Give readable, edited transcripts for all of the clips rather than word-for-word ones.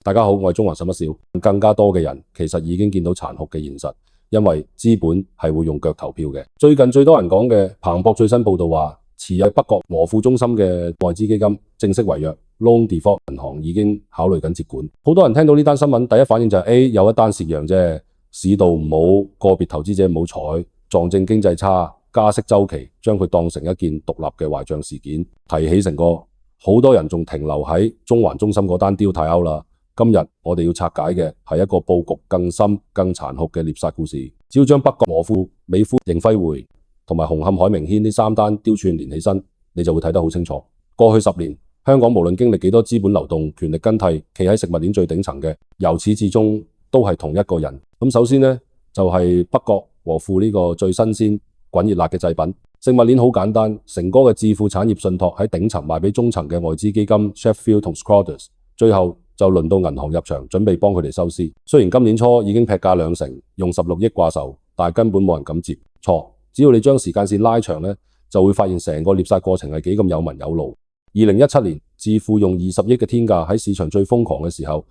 大家好，我係中環十一少。更加多嘅人其實已經見到殘酷嘅現實，因為資本係會用腳投票嘅。最近最多人講嘅彭博最新報道話，持有北角和富中心嘅外資基金正式違約 ，Loan Default 銀行已經考慮緊接管。好多人聽到呢單新聞，第一反應就係有一單蝕讓啫，市道唔好，個別投資者唔好彩，撞正經濟差，加息週期，將佢當成一件獨立嘅壞賬事件。提起成個，好多人仲停留喺中環中心嗰單 deal 太 out 啦。今日我哋要拆解嘅係一個佈局更深、更殘酷嘅獵殺故事。只要將北角和富、美孚、盈輝匯同埋紅磡海明軒呢三單刁串連起身，你就會睇得好清楚。過去10年，香港無論經歷幾多資本流動、權力更替，企喺食物鏈最頂層嘅，由始至終都係同一個人。首先呢，就係北角和富呢個最新鮮、滾熱辣嘅製品。食物鏈好簡單，成哥嘅致富產業信託喺頂層賣俾中層嘅外資基金 Sheffield 同 Schroders， 最後就輪到銀行入場，準備幫佢哋收屍。雖然今年初已經劈價2成，用16億掛售，但係根本冇人敢接。錯，只要你將時間線拉長呢，就會發現成個獵殺過程係幾咁有紋有路。2017年，致富用20億嘅天價喺市場最瘋狂嘅時候，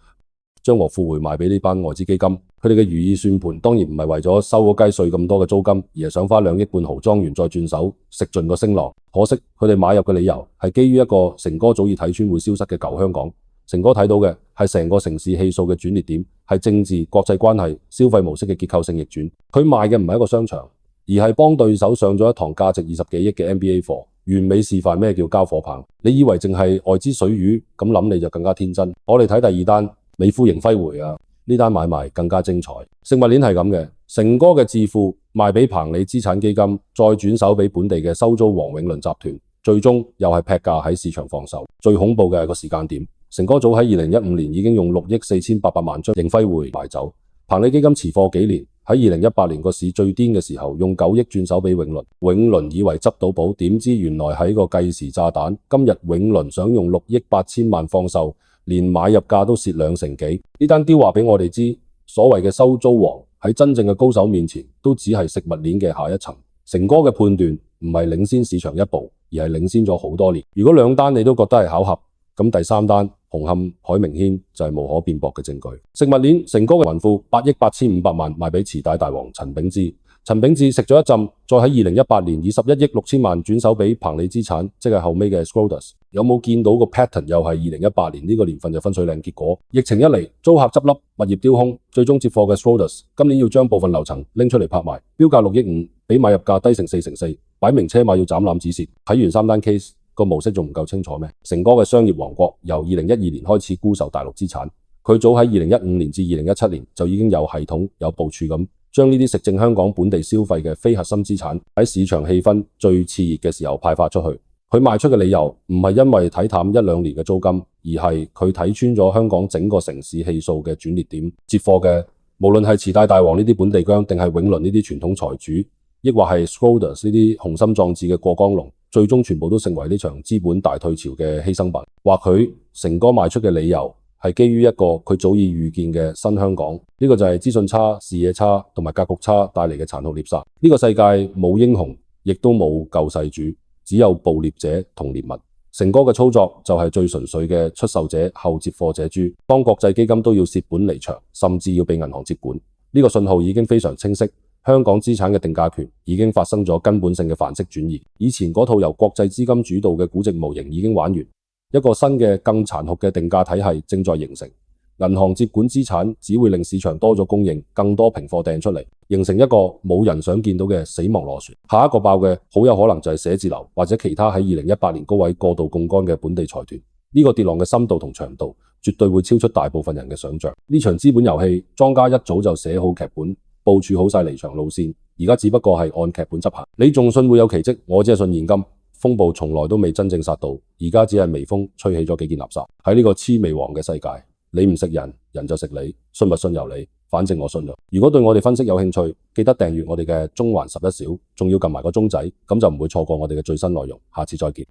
將和富匯賣俾呢班外資基金。佢哋嘅如意算盤當然唔係為咗收嗰雞碎咁多嘅租金，而係想花2億半豪莊園再轉手食盡個升浪。可惜佢哋買入嘅理由係基於一個成哥早已睇穿會消失嘅舊香港。成哥睇到嘅係成個城市氣數嘅轉捩點，係政治、國際關係、消費模式嘅結構性逆轉。佢賣嘅唔係一個商場，而係幫對手上咗一堂價值20幾億嘅 MBA 課，完美示範咩叫交火棒。你以為淨係外資水魚，咁諗你就更加天真。我哋睇第二單美孚盈輝匯啊，呢單買賣更加精彩。食物鏈係咁嘅，成哥嘅致富賣俾彭理資產基金，再轉手俾本地嘅收租王永倫集團，最終又係劈價喺市場放售。最恐怖嘅係個時間點。成哥早喺2015年已經用6億4800萬將盈輝匯賣走，彭理基金持貨幾年，喺2018年個市最癲嘅時候，用9億轉手俾永倫。永倫以為執到寶，點知原來係個計時炸彈。今日永倫想用6億8千萬放售，連買入價都蝕2成幾。呢單雕話俾我哋知，所謂嘅收租王喺真正嘅高手面前，都只係食物鏈嘅下一層。成哥嘅判斷唔係領先市場一步，而係領先咗好多年。如果2單你都覺得係巧合，咁第3單紅磡海明軒就係無可辯駁嘅證據。食物鏈成哥嘅雲富8億8500萬賣俾臍帶大王陳炳志，陳炳志食咗一陣，再喺2018年以11億6千萬轉手俾彭理資產，即係後尾嘅 Schroders。有冇見到個 pattern？ 又係2018年呢個年份就分水嶺。結果疫情一嚟，租客執笠，物業丟空，最終接貨嘅 Schroders 今年要將部分樓層拎出嚟拍賣，標價6億5，比買入價低成4成4，擺明車馬要斬纜止蝕。睇完3單 case。個模式仲唔夠清楚咩？成哥嘅商業王國由2012年開始沽售大陸資產，佢早喺2015年至2017年就已經有系統有部署咁，將呢啲食正香港本地消費嘅非核心資產喺市場氣氛最熾熱嘅時候派發出去。佢賣出嘅理由唔係因為睇淡1-2年嘅租金，而係佢睇穿咗香港整個城市氣數嘅轉捩點。接貨嘅無論係臍帶大王呢啲本地薑，定係永倫呢啲傳統財主，亦或係 Schroders 呢啲雄心壯志嘅過江龍，最終全部都成為呢場資本大退潮嘅犧牲品。或許成哥賣出嘅理由係基於一個佢早已預見嘅新香港，呢個就係資訊差、視野差同埋格局差帶嚟嘅殘酷獵殺。呢個世界冇英雄，亦都冇救世主，只有捕獵者同獵物。成哥嘅操作就係最純粹嘅出售者後接貨者豬，當國際基金都要蝕本離場，甚至要被銀行接管。呢個信號已經非常清晰。香港資產嘅定價權已經發生咗根本性嘅範式轉移，以前嗰套由國際資金主導嘅估值模型已經玩完，一個新嘅更殘酷嘅定價體系正在形成。銀行接管資產只會令市場多咗供應，更多平貨掟出嚟，形成一個冇人想見到嘅死亡螺旋。下一個爆嘅好有可能就係寫字樓或者其他喺2018年高位過度槓桿嘅本地財團。呢個跌浪嘅深度同長度絕對會超出大部分人嘅想象。呢場資本遊戲，莊家一早就寫好劇本，部署好晒離場路線，而家只不過係按劇本執行。你仲信會有奇蹟？我只係信現金風暴從來都未真正殺到，而家只係微風吹起咗幾件垃圾。喺呢個魑魅魍嘅世界，你唔食人，人就食你，信唔信由你，反正我信啦。如果對我哋分析有興趣，記得訂閱我哋嘅中環11小，仲要撳埋個鐘仔，咁就唔會錯過我哋嘅最新內容。下次再見。